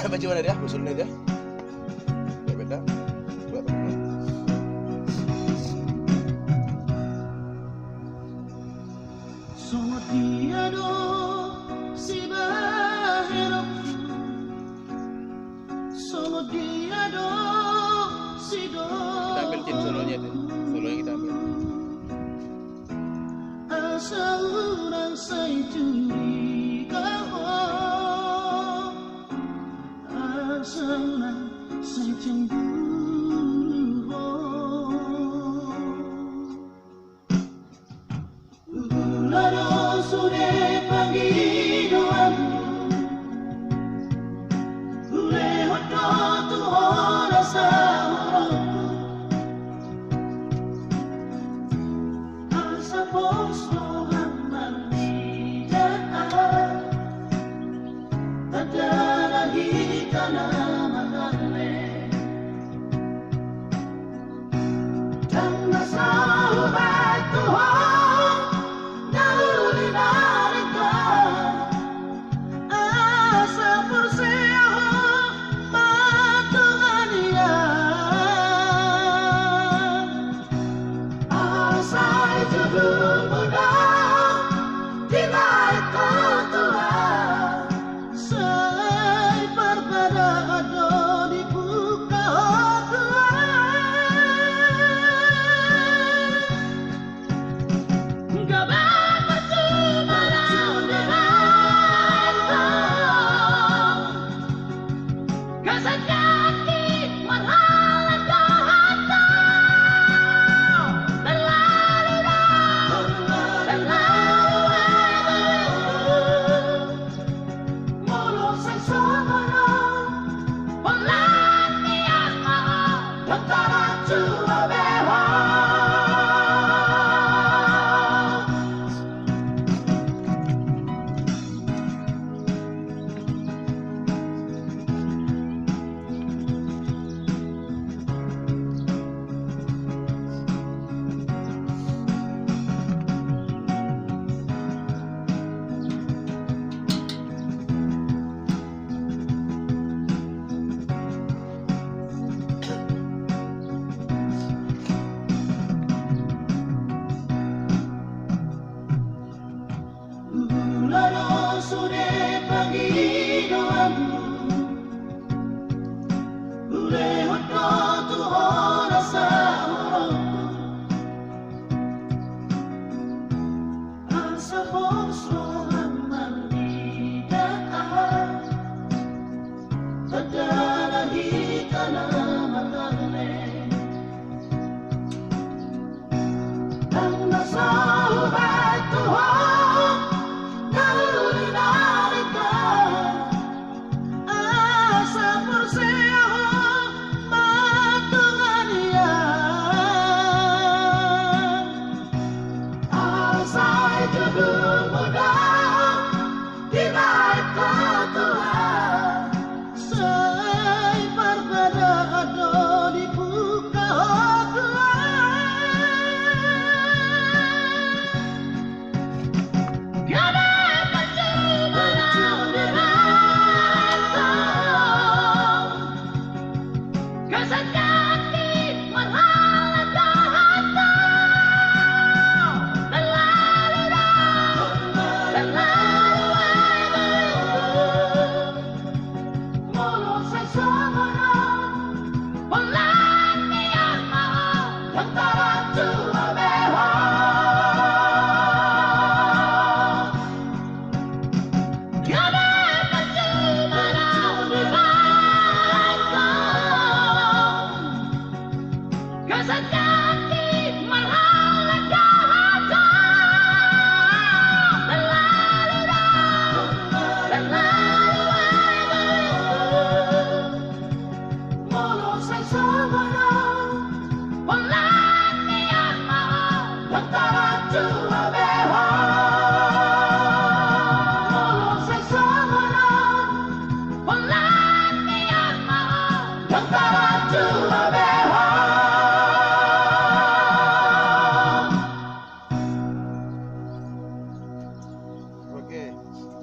baju mana dia? Usulnya dia. Beda. Buat teman. Sono tiado si bahero, sono tiado si do. Kita ambil tim solonya itu. Solo yang kita ambil. Asal orang saya curiga, asal orang saya cemburu. Lalu sudah pagi doamu, boleh hodoh Tuhan asal asa posto hamar tidak ada lagi tanah matale dan masalah Tuhan. Lalu sudah pagi doamu, boleh hodoh Tuhan asal asa poso hamar tidak ada lagi tanah matale dan masalah Tuhan. Cantara